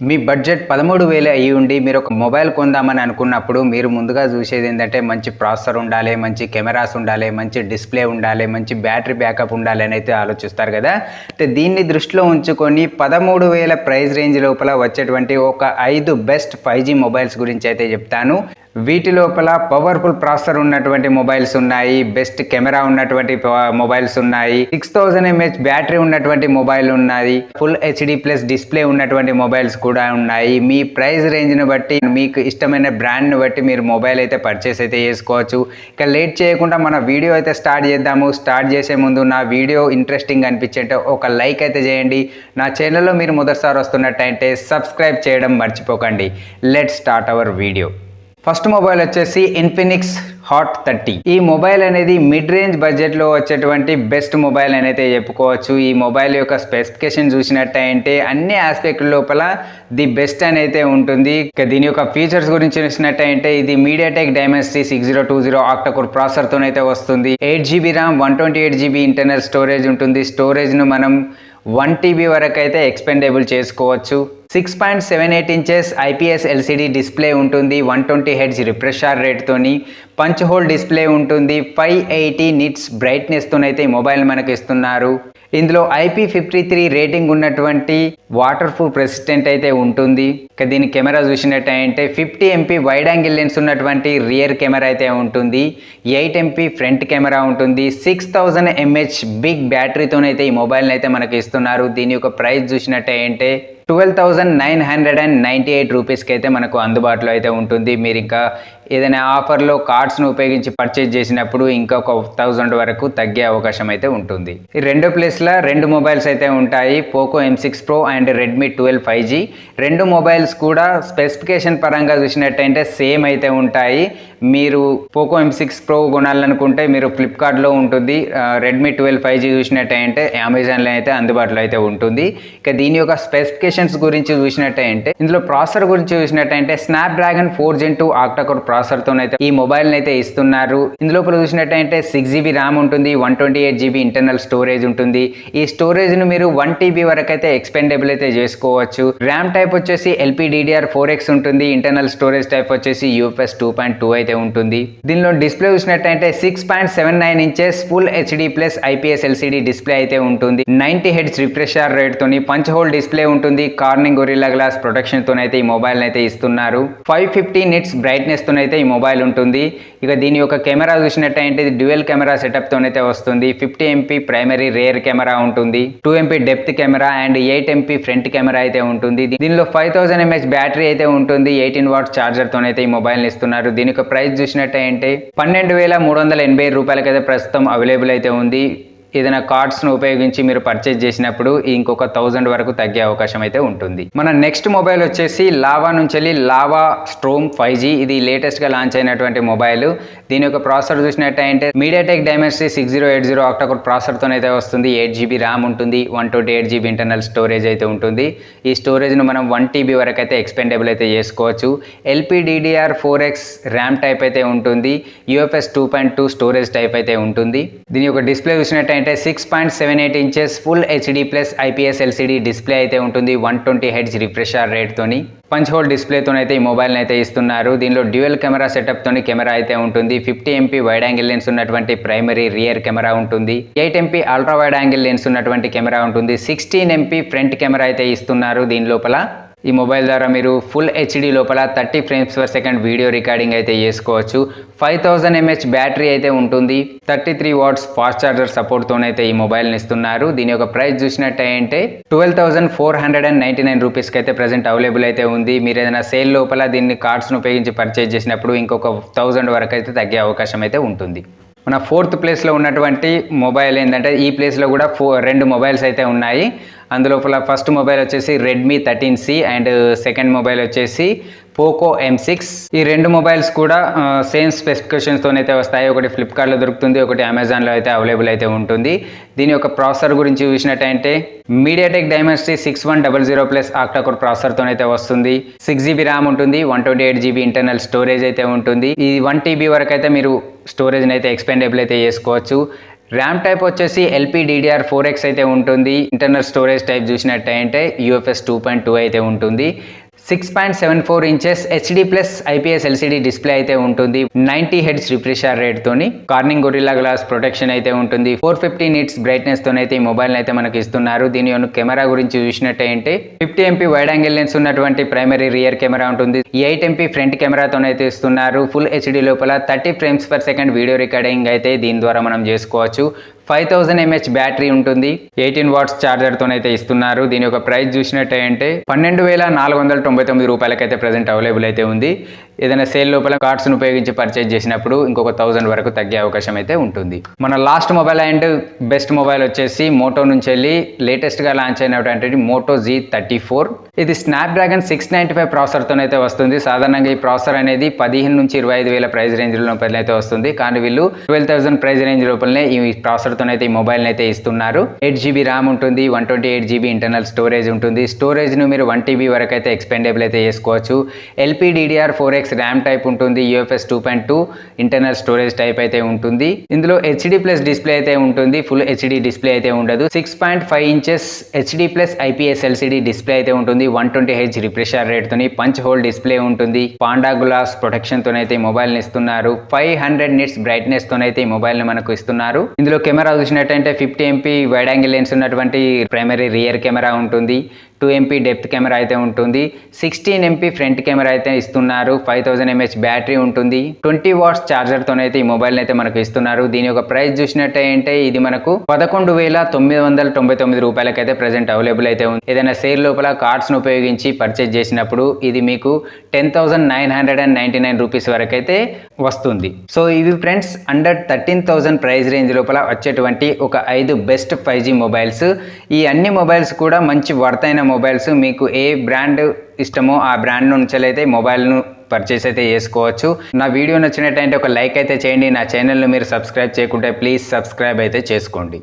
మీ budget 13,000 అయ్యి ఉండి మీరు ఒక మొబైల్ కొందామని అనుకున్నప్పుడు మీరు ముందుగా చూసేది ఏంటంటే మంచి ప్రాసెసర్ ఉండాలి, మంచి కెమెరాస్ ఉండాలి, మంచి డిస్ప్లే ఉండాలి, మంచి బ్యాటరీ బ్యాకప్ ఉండాలి అని అయితే ఆలోచిస్తారు కదా. అయితే దీన్ని దృష్టిలో ఉంచుకొని 13,000 ప్రైస్ రేంజ్ లోపల వచ్చేటువంటి ఒక 5 బెస్ట్ 5G మొబైల్స్ గురించి అయితే చెప్తాను. వీటి లోపల పవర్ఫుల్ ప్రాసెసర్ ఉన్నటువంటి మొబైల్స్ ఉన్నాయి, బెస్ట్ కెమెరా ఉన్నటువంటి మొబైల్స్ ఉన్నాయి, 6000 mAh బ్యాటరీ ఉన్నటువంటి మొబైల్ ఉన్నాయి, ఫుల్ హెచ్డి ప్లస్ డిస్ప్లే ఉన్నటువంటి మొబైల్స్ కూడా ఉన్నాయి. మీ ప్రైస్ రేంజ్ని బట్టి మీకు ఇష్టమైన బ్రాండ్ని బట్టి మీరు మొబైల్ అయితే పర్చేస్ అయితే చేసుకోవచ్చు. ఇక లేట్ చేయకుండా మన వీడియో అయితే స్టార్ట్ చేద్దాము. స్టార్ట్ చేసే ముందు నా వీడియో ఇంట్రెస్టింగ్ అనిపించేంటే ఒక లైక్ అయితే చేయండి. నా ఛానల్లో మీరు మొదటిసారి వస్తున్నట్టయితే సబ్స్క్రైబ్ చేయడం మర్చిపోకండి. Let's start our video. First mobile వచ్చేసి ఇన్ఫినిక్స్ హాట్ 30. ఈ మొబైల్ అనేది మిడ్ రేంజ్ బడ్జెట్లో వచ్చేటువంటి బెస్ట్ మొబైల్ అని అయితే చెప్పుకోవచ్చు. ఈ మొబైల్ యొక్క స్పెసిఫికేషన్ చూసినట్టయితే అన్ని ఆస్పెక్ట్ లోపల ది బెస్ట్ అని అయితే ఉంటుంది. దీని యొక్క ఫీచర్స్ గురించి చూసినట్టయితే ఇది MediaTek Dimensity 6020 ఆక్టా-కోర్ ప్రాసెసర్తోనైతే వస్తుంది. 8GB RAM, 128GB internal storage ఉంటుంది. స్టోరేజ్ను మనం 1TB వరకు అయితే ఎక్స్పెండబుల్ చేసుకోవచ్చు. 6.78 ఇంచెస్ IPS LCD డిస్ప్లే ఉంటుంది. 120 Hz రిఫ్రెష్ రేట్తోని పంచ్ హోల్ డిస్ప్లే ఉంటుంది. 580 నిట్స్ బ్రైట్నెస్తోనైతే ఈ మొబైల్ మనకు ఇస్తున్నారు. ఇందులో IP53 రేటింగ్ ఉన్నటువంటి వాటర్ ప్రూఫ్ రెసిస్టెంట్ అయితే ఉంటుంది. దీని కెమెరా చూసినట్టయితే 50 MP వైడ్ యాంగిల్ లెన్స్ ఉన్నటువంటి రియర్ కెమెరా అయితే ఉంటుంది. 8 MP ఫ్రంట్ కెమెరా ఉంటుంది. 6000 mAh బిగ్ బ్యాటరీతోనైతే ఈ మొబైల్ని అయితే మనకి ఇస్తున్నారు. దీని యొక్క ప్రైస్ చూసినట్టయితే 12,998 రూపీస్కి అయితే మనకు అందుబాటులో అయితే ఉంటుంది. మీరు ఇంకా ఏదైనా ఆఫర్లో కార్డ్స్ను ఉపయోగించి పర్చేజ్ చేసినప్పుడు ఇంకొక 1000 వరకు తగ్గే అవకాశం అయితే ఉంటుంది. ఈ రెండో ప్లేస్లో రెండు మొబైల్స్ అయితే ఉంటాయి, Poco M6 Pro and Redmi 12 5G. రెండు మొబైల్స్ కూడా స్పెసిఫికేషన్ పరంగా చూసినట్టయితే సేమ్ అయితే ఉంటాయి. మీరు పోకో M6 Pro కొనాలనుకుంటే మీరు ఫ్లిప్కార్ట్లో ఉంటుంది. రెడ్మీ 12 5G చూసినట్టయితే అమెజాన్లో అయితే అందుబాటులో అయితే ఉంటుంది. ఇక దీని యొక్క స్పెసిఫికేషన్స్ గురించి చూసినట్టయితే ఇందులో ప్రాసెసర్ గురించి చూసినట్టయితే స్నాప్డ్రాగన్ 4 Gen 2 ఆక్టా-కోర్ ప్రాసెసర్తోనైతే ఈ మొబైల్ అయితే ఇస్తున్నారు. ఇందులో చూసినట్టయితే 6GB ర్యామ్ ఉంటుంది, 128GB ఇంటర్నల్ స్టోరేజ్ ఉంటుంది. ఈ స్టోరేజ్ ను మీరు 1TB వరకు అయితే ఎక్స్పెండబుల్ అయితే చేసుకోవచ్చు. ర్యామ్ టైప్ వచ్చేసి LPDDR4X ఉంటుంది. ఇంటర్నల్ స్టోరేజ్ టైప్ వచ్చేసి UFS 2.2 అయితే ఉంటుంది. దీనిలో డిస్ప్లే చూసినట్టయితే 6.79 inches full HD plus IPS LCD display అయితే ఉంటుంది. 90 Hz రిఫ్రెష్ రేట్ తోని పంచ్ హోల్ డిస్ప్లే ఉంటుంది. కార్నింగ్ గొరిల్లా గ్లాస్ ప్రొటెక్షన్ తోనైతే ఈ మొబైల్ అయితే ఇస్తున్నారు. 550 నిట్స్ బ్రైట్నెస్ తోనైతే ఈ మొబైల్ ఉంటుంది. ఇక దీని యొక్క కెమెరా చూసినట్టయితే డ్యూయల్ కెమెరా సెటప్ తోనైతే వస్తుంది. 50 MP ప్రైమరీ రేర్ కెమెరా ఉంటుంది, 2 MP depth camera and 8 MP front camera అయితే ఉంటుంది. దీనిలో 5000 mAh బ్యాటరీ అయితే ఉంటుంది. 18 వాట్ చార్జర్ తోనైతే ఈ మొబైల్ ఇస్తున్నారు. దీని యొక్క ప్రైస్ చూసినట్టయితే 12,380 రూపాయలకి అయితే ప్రస్తుతం అవైలబుల్ అయితే ఉంది. ఏదైనా కార్డ్స్ను ఉపయోగించి మీరు పర్చేజ్ చేసినప్పుడు ఇంకొక 1000 వరకు తగ్గే అవకాశం అయితే ఉంటుంది. మన నెక్స్ట్ మొబైల్ వచ్చేసి లావా నుంచి లావా స్ట్రోమ్ 5G. ఇది లేటెస్ట్గా లాంచ్ అయినటువంటి మొబైల్. దీని యొక్క ప్రాసెసర్ చూసినట్టయితే MediaTek Dimensity 6080 ఆక్టా-కోర్ ప్రాసెసర్తోనైతే వస్తుంది. 8GB ర్యామ్ ఉంటుంది, 128GB ఇంటర్నల్ స్టోరేజ్ అయితే ఉంటుంది. ఈ స్టోరేజ్ను మనం 1TB వరకు అయితే ఎక్స్పెండబుల్ అయితే చేసుకోవచ్చు. LPDDR4X ర్యామ్ టైప్ అయితే ఉంటుంది. UFS 2.2 స్టోరేజ్ టైప్ అయితే ఉంటుంది. దీని యొక్క డిస్ప్లే చూసినట్టయితే 6.78 inches full HD plus IPS LCD display అయితే ఉంటుంది. 120 Hz రిఫ్రెష్ రేట్ తోని పంచ్ హోల్ డిస్ప్లేతోనైతే ఈ మొబైల్ని అయితే ఇస్తున్నారు. దీనిలో డ్యూయల్ కెమెరా సెటప్ తోని కెమెరా అయితే ఉంటుంది. 50 MP వైడ్ యాంగిల్ లెన్స్ ఉన్నటువంటి ప్రైమరీ రియర్ కెమెరా ఉంటుంది. 8 MP ultra wide angle lens ఉన్నటువంటి కెమెరా ఉంటుంది. 16 MP ఫ్రంట్ కెమెరా అయితే ఇస్తున్నారు. దీని లోపల ఈ మొబైల్ ద్వారా మీరు ఫుల్ హెచ్డి లోపల 30 frames per second video recording అయితే చేసుకోవచ్చు. 5000 mAh బ్యాటరీ అయితే ఉంటుంది. 33 watts ఫాస్ట్ చార్జర్ సపోర్ట్తోనైతే ఈ మొబైల్ని ఇస్తున్నారు. దీని యొక్క ప్రైస్ చూసినట్టయితే 12,499 రూపీస్కి అయితే ప్రజెంట్ అవైలబుల్ అయితే ఉంది. మీరు ఏదైనా సేల్ లోపల దీన్ని కార్డ్స్ను ఉపయోగించి పర్చేజ్ చేసినప్పుడు ఇంకొక 1000 వరకు అయితే తగ్గే అవకాశం అయితే ఉంటుంది. మన 4th ప్లేస్లో ఉన్నటువంటి మొబైల్ ఏంటంటే ఈ ప్లేస్లో కూడా రెండు మొబైల్స్ అయితే ఉన్నాయి. అందులో ఫస్ట్ మొబైల్ వచ్చేసి Redmi 13C and second mobile వచ్చేసి పోకో M6. ఈ రెండు మొబైల్స్ కూడా సేమ్ స్పెసిఫికేషన్స్తోనైతే వస్తాయి. ఒకటి ఫ్లిప్కార్ట్లో దొరుకుతుంది, ఒకటి అమెజాన్లో అయితే అవైలబుల్ అయితే ఉంటుంది. దీని యొక్క ప్రాసెసర్ గురించి చూసినట్టయితే MediaTek Dimensity 6100 ప్లస్ ఆక్టా-కోర్ ప్రాసెసర్తోనైతే వస్తుంది. 6GB ర్యామ్ ఉంటుంది, 128GB ఇంటర్నల్ స్టోరేజ్ అయితే ఉంటుంది. ఈ 1TB వరకు అయితే మీరు స్టోరేజ్ని అయితే ఎక్స్పెండబుల్ అయితే చేసుకోవచ్చు. ర్యామ్ టైప్ వచ్చేసి LPDDR4X అయితే ఉంటుంది. ఇంటర్నల్ స్టోరేజ్ టైప్ చూసినట్టయితే UFS 2.2 అయితే ఉంటుంది. 6.74 inches HD+ IPS LCD display అయితే ఉంటుంది. 90 Hz రిఫ్రెష్ రేట్ తోని కార్నింగ్ గొరిల్లా గ్లాస్ ప్రొటెక్షన్ అయితే ఉంటుంది. 450 నిట్స్ బ్రైట్నెస్ తోనైతే ఈ మొబైల్ అయితే మనకి ఇస్తున్నారు. దీని యొక్క కెమెరా గురించి చూసినట్టయితే 50 MP వైడ్ యాంగిల్ లెన్స్ ఉన్నటువంటి ప్రైమరీ రియర్ కెమెరా ఉంటుంది. 8 MP ఫ్రంట్ కెమెరాతోనైతే ఇస్తున్నారు. ఫుల్ HD లోపల 30 frames per second video recording అయితే దీని ద్వారా మనం చేసుకోవచ్చు. 5000 mAh బ్యాటరీ ఉంటుంది. 18 వాట్స్ ఛార్జర్తోనైతే ఇస్తున్నారు. దీని యొక్క ప్రైస్ చూసినట్టయితే 12,499 రూపాయలకైతే ప్రజెంట్ అవైలబుల్ అయితే ఉంది. ఏదైనా సేల్ లోపల కార్డ్స్ను ఉపయోగించి పర్చేజ్ చేసినప్పుడు ఇంకొక 1000 వరకు తగ్గే అవకాశం అయితే ఉంటుంది. మన last mobile and best mobile వచ్చేసి మోటో నుంచి వెళ్ళి లేటెస్ట్గా లాంచ్ అయినటువంటి మోటో Z34. ఇది స్నాప్డ్రాగన్ 695 ప్రాసెసర్తోనైతే వస్తుంది. సాధారణంగా ఈ ప్రాసెసర్ అనేది 15 నుంచి 25,000 ప్రైస్ రేంజ్ లోపల అయితే వస్తుంది. కానీ వీళ్ళు 12,000 ప్రైస్ రేంజ్ లోపలనే ఈ ప్రాసెసర్తోనైతే ఈ మొబైల్ అయితే ఇస్తున్నారు. 8GB ర్యామ్ ఉంటుంది. 128GB ఇంటర్నల్ స్టోరేజ్ ఉంటుంది. స్టోరేజ్ను మీరు 1TB వరకు అయితే ఎక్స్పెండబుల్ అయితే చేసుకోవచ్చు. LPDDR4X ర్యామ్ టైప్ ఉంటుంది. UFS 2.2 ఇంటర్నల్ స్టోరేజ్ టైప్ అయితే ఉంటుంది. ఇందులో HD+ డిస్ప్లే అయితే ఉంటుంది. ఫుల్ HD డిస్ప్లే అయితే ఉండదు. 6.5 inches HD+ IPS LCD display అయితే ఉంటుంది. 120 Hz రిఫ్రెష్ రేట్ తోని పంచ్ హోల్ డిస్ప్లే ఉంటుంది. పాండా గ్లాస్ ప్రొటెక్షన్ తోనైతే ఈ మొబైల్ ని ఇస్తున్నారు. 500 నిట్స్ బ్రైట్నెస్ తోనైతే ఈ మొబైల్ ని మనకు ఇస్తున్నారు. ఇందులో కెమెరా చూసినట్టంటే 50 MP వైడ్ యాంగిల్ లెన్స్ ఉన్నటువంటి ప్రైమరీ రియర్ కెమెరా ఉంటుంది. 2 MP డెప్త్ కెమెరా అయితే ఉంటుంది. 16 MP ఫ్రంట్ కెమెరా అయితే ఇస్తున్నారు. 5000 mAh బ్యాటరీ ఉంటుంది. 20 వాట్స్ ఛార్జర్తోనైతే ఈ మొబైల్ అయితే మనకు ఇస్తున్నారు. దీని యొక్క ప్రైస్ చూసినట్టయితే ఇది మనకు 11,999 రూపాయలకైతే ప్రజెంట్ అవైలబుల్ అయితే ఉంది. ఏదైనా సేల్ లోపల కార్డ్స్ను ఉపయోగించి పర్చేజ్ చేసినప్పుడు ఇది మీకు 10,999 రూపీస్ వరకు అయితే వస్తుంది. సో ఇవి ఫ్రెండ్స్ అండర్ 13,000 ప్రైస్ రేంజ్ లోపల వచ్చేటువంటి ఒక 5 బెస్ట్ 5G మొబైల్స్. ఈ అన్ని మొబైల్స్ కూడా మంచి వర్త్ అయిన మొబైల్స్. మీకు ఏ బ్రాండ్ ఇష్టమో ఆ బ్రాండ్ నుంచి అయితే మొబైల్ను పర్చేస్ అయితే చేసుకోవచ్చు. నా వీడియో నచ్చినట్టయితే ఒక లైక్ అయితే చేయండి. నా ఛానల్ను మీరు సబ్స్క్రైబ్ చేయకుంటే ప్లీజ్ సబ్స్క్రైబ్ అయితే చేసుకోండి.